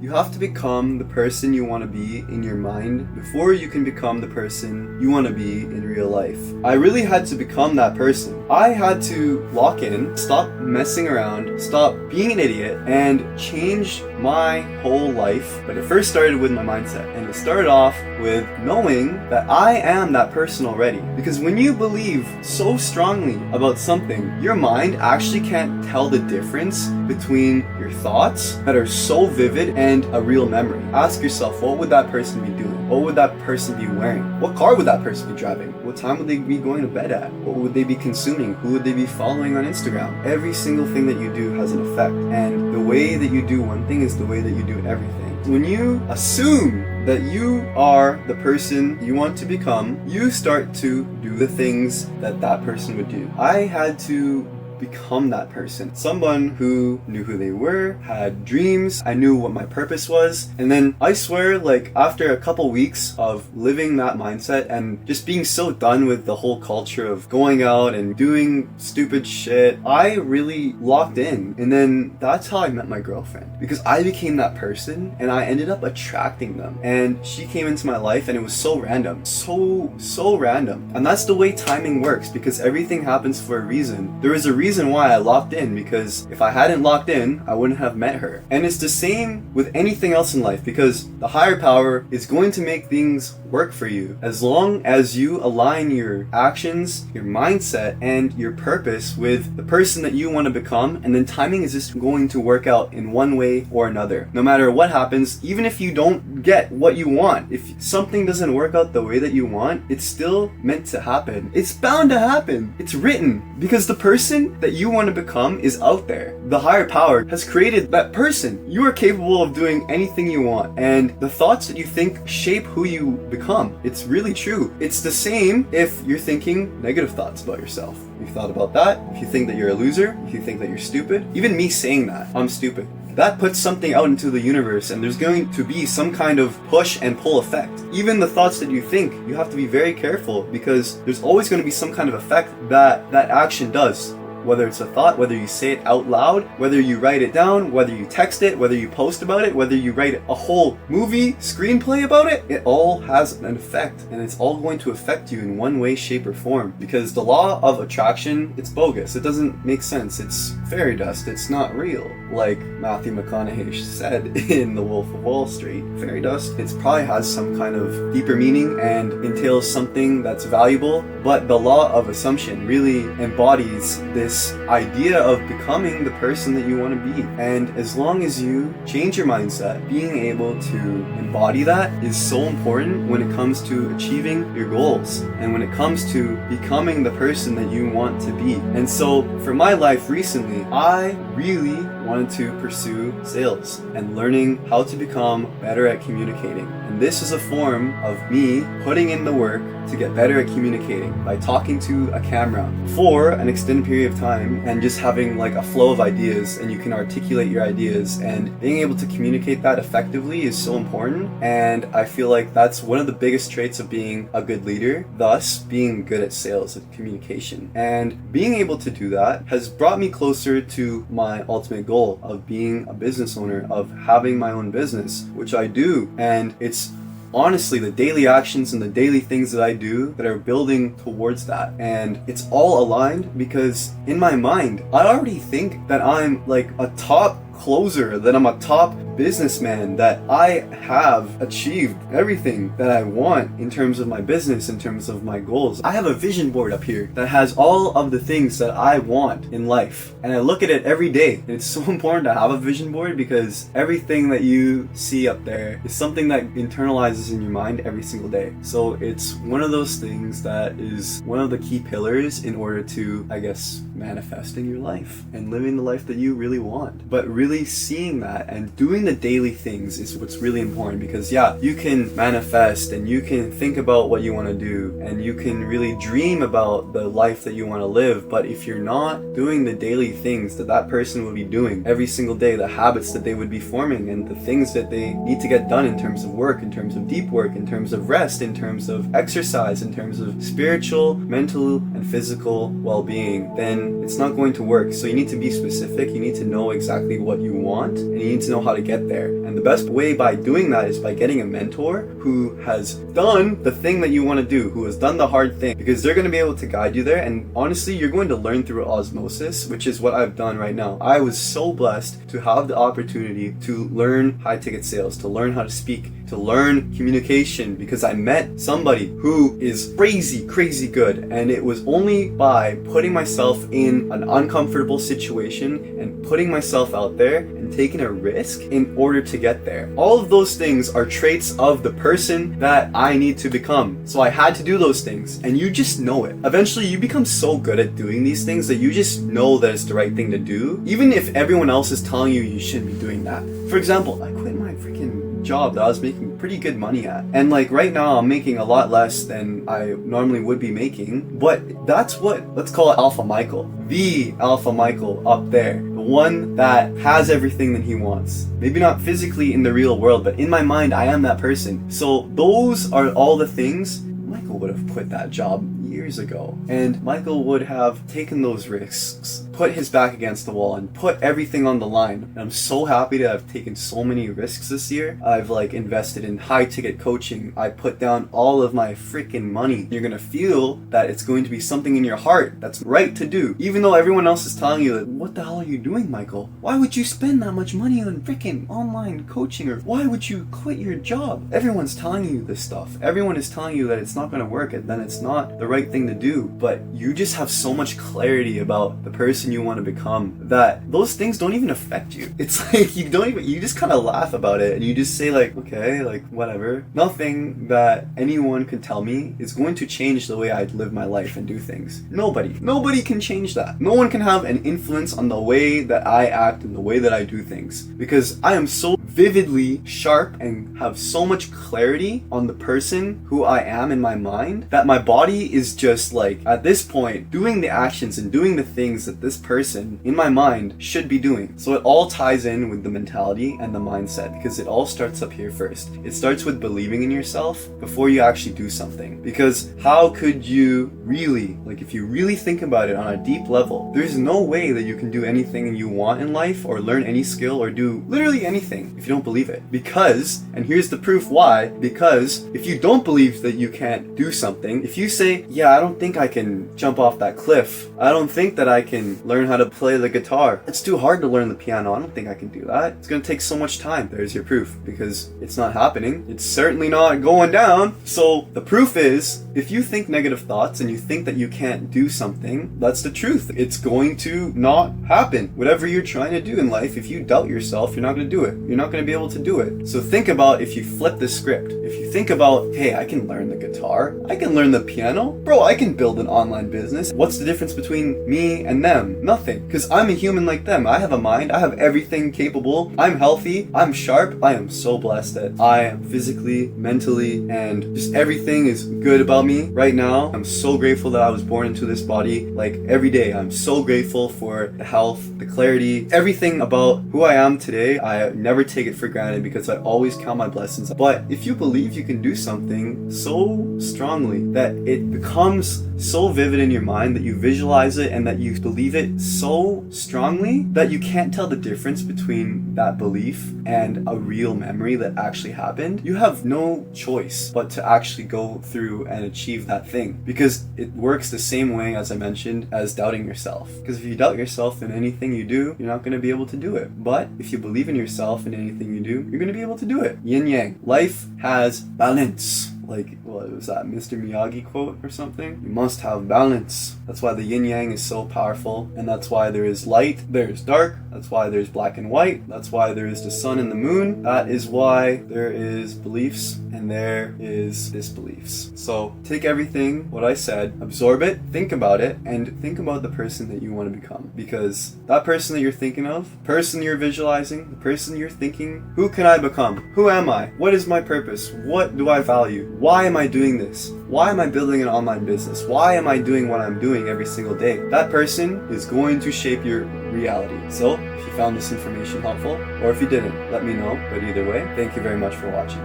you have to become the person you want to be in your mind before you can become the person you want to be in real life. I really had to become that person. I had to lock in, stop messing around, stop being an idiot, and change my whole life. But it first started with my mindset, and it started off with knowing that I am that person already. Because when you believe so strongly about something, your mind actually can't tell the difference between your thoughts that are so vivid and a real memory. Ask yourself, what would that person be doing? What would that person be wearing? What car would that person be driving? What time would they be going to bed at? What would they be consuming? Who would they be following on Instagram? Every single thing that you do has an effect, and the way that you do one thing is the way that you do everything. When you assume that you are the person you want to become, you start to do the things that that person would do. I had to become that person. Someone who knew who they were, had dreams, I knew what my purpose was, and then I swear, like, after a couple weeks of living that mindset and just being so done with the whole culture of going out and doing stupid shit, I really locked in. And then that's how I met my girlfriend, because I became that person and I ended up attracting them, and she came into my life and it was so random, so random. And that's the way timing works, because everything happens for a reason. There is a reason why I locked in, because if I hadn't locked in, I wouldn't have met her. And it's the same with anything else in life, because the higher power is going to make things work for you as long as you align your actions, your mindset, and your purpose with the person that you want to become. And then timing is just going to work out in one way or another. No matter what happens, even if you don't get what you want, if something doesn't work out the way that you want, it's still meant to happen. It's bound to happen. It's written, because the person that you want to become is out there. The higher power has created that person. You are capable of doing anything you want, and the thoughts that you think shape who you become. It's really true. It's the same if you're thinking negative thoughts about yourself. You've thought about that. If you think that you're a loser, if you think that you're stupid, even me saying that, I'm stupid, that puts something out into the universe, and there's going to be some kind of push and pull effect. Even the thoughts that you think, you have to be very careful, because there's always going to be some kind of effect that that action does. Whether it's a thought, whether you say it out loud, whether you write it down, whether you text it, whether you post about it, whether you write a whole movie, screenplay about it, it all has an effect, and it's all going to affect you in one way, shape, or form. Because the law of attraction, it's bogus. It doesn't make sense. It's fairy dust. It's not real. Like Matthew McConaughey said in The Wolf of Wall Street, fairy dust, it probably has some kind of deeper meaning and entails something that's valuable, but the law of assumption really embodies this idea of becoming the person that you want to be. And as long as you change your mindset, being able to embody that is so important when it comes to achieving your goals and when it comes to becoming the person that you want to be. And so for my life recently, I really wanted to pursue sales and learning how to become better at communicating. And this is a form of me putting in the work to get better at communicating by talking to a camera for an extended period of time and just having like a flow of ideas, and you can articulate your ideas, and being able to communicate that effectively is so important. And I feel like that's one of the biggest traits of being a good leader, thus being good at sales and communication. And being able to do that has brought me closer to my ultimate goal of being a business owner, of having my own business, which I do. And it's honestly the daily actions and the daily things that I do that are building towards that. And it's all aligned because in my mind, I already think that I'm like a top closer, that I'm a top businessman, that I have achieved everything that I want in terms of my business, in terms of my goals. I have a vision board up here that has all of the things that I want in life, and I look at it every day. And it's so important to have a vision board, because everything that you see up there is something that internalizes in your mind every single day. So it's one of those things that is one of the key pillars in order to, I guess, manifesting your life and living the life that you really want. But really seeing that and doing the daily things is what's really important, because yeah, you can manifest and you can think about what you want to do and you can really dream about the life that you want to live, but if you're not doing the daily things that that person would be doing every single day, the habits that they would be forming and the things that they need to get done in terms of work, in terms of deep work, in terms of rest, in terms of exercise, in terms of spiritual, mental, and physical well-being, then it's not going to work. So you need to be specific, you need to know exactly what you want, and you need to know how to get get there. And the best way by doing that is by getting a mentor who has done the thing that you want to do, who has done the hard thing, because they're going to be able to guide you there. And honestly, you're going to learn through osmosis, which is what I've done right now. I was so blessed to have the opportunity to learn high ticket sales, to learn how to speak, to learn communication, because I met somebody who is crazy good. And it was only by putting myself in an uncomfortable situation and putting myself out there and taking a risk in order to get there. All of those things are traits of the person that I need to become. So I had to do those things, and you just know it. Eventually you become so good at doing these things that you just know that it's the right thing to do, even if everyone else is telling you you shouldn't be doing that. For example, I quit my freaking job that I was making pretty good money at, and like right now I'm making a lot less than I normally would be making, but that's what, let's call it Alpha Michael, the Alpha Michael up there, the one that has everything that he wants. Maybe not physically in the real world, but in my mind I am that person. So those are all the things. Michael would have quit that job years ago, and Michael would have taken those risks, put his back against the wall, and put everything on the line. And I'm so happy to have taken so many risks this year. I've like invested in high ticket coaching. I put down all of my freaking money. You're gonna feel that it's going to be something in your heart that's right to do, even though everyone else is telling you that, what the hell are you doing, Michael? Why would you spend that much money on freaking online coaching? Or why would you quit your job? Everyone's telling you this stuff. Everyone is telling you that it's not gonna work, and then it's not the right thing to do. But you just have so much clarity about the person you want to become that those things don't even affect you. It's like you just kind of laugh about it, and you just say like, okay, like whatever. Nothing that anyone can tell me is going to change the way I live my life and do things. Nobody can change that. No one can have an influence on the way that I act and the way that I do things, because I am so vividly sharp and have so much clarity on the person who I am in my mind that my body is just like, at this point, doing the actions and doing the things that this person in my mind should be doing. So it all ties in with the mentality and the mindset, because it all starts up here first. It starts with believing in yourself before you actually do something. Because how could you really, like if you really think about it on a deep level, there's no way that you can do anything you want in life or learn any skill or do literally anything if you don't believe it. Because, and here's the proof why, because if you don't believe that you can't do something, if you say, yeah, I don't think I can jump off that cliff, I don't think that I can learn how to play the guitar, it's too hard to learn the piano, I don't think I can do that, it's gonna take so much time. There's your proof, because it's not happening. It's certainly not going down. So the proof is, if you think negative thoughts and you think that you can't do something, that's the truth. It's going to not happen. Whatever you're trying to do in life, if you doubt yourself, you're not going to do it. You're not going to be able to do it. So think about, if you flip the script, if you think about, hey, I can learn the guitar, I can learn the piano, bro, I can build an online business. What's the difference between me and them? Nothing. Because I'm a human like them. I have a mind. I have everything capable. I'm healthy. I'm sharp. I am so blessed that I am physically, mentally, and just everything is good about me right now. I'm so grateful that I was born into this body. Like every day, I'm so grateful for the health, the clarity, everything about who I am today. I never take it for granted because I always count my blessings. But if you believe you can do something so strongly that it becomes so vivid in your mind, that you visualize it and that you believe it so strongly that you can't tell the difference between that belief and a real memory that actually happened, you have no choice but to actually go through and achieve that thing, because it works the same way, as I mentioned, as doubting yourself. Because if you doubt yourself in anything you do, you're not going to be able to do it. But if you believe in yourself in anything you do, you're going to be able to do it. Yin yang. Life has balance. Like, what was that, Mr. Miyagi quote or something? You must have balance. That's why the yin yang is so powerful, and that's why there is light, there is dark, that's why there's black and white, that's why there is the sun and the moon, that is why there is beliefs and there is disbeliefs. So take everything, what I said, absorb it, think about it, and think about the person that you want to become. Because that person that you're thinking of, the person you're visualizing, the person you're thinking, who can I become? Who am I? What is my purpose? What do I value? Why am I doing this? Why am I building an online business? Why am I doing what I'm doing every single day? That person is going to shape your reality. So if you found this information helpful, or if you didn't, let me know. But either way, thank you very much for watching.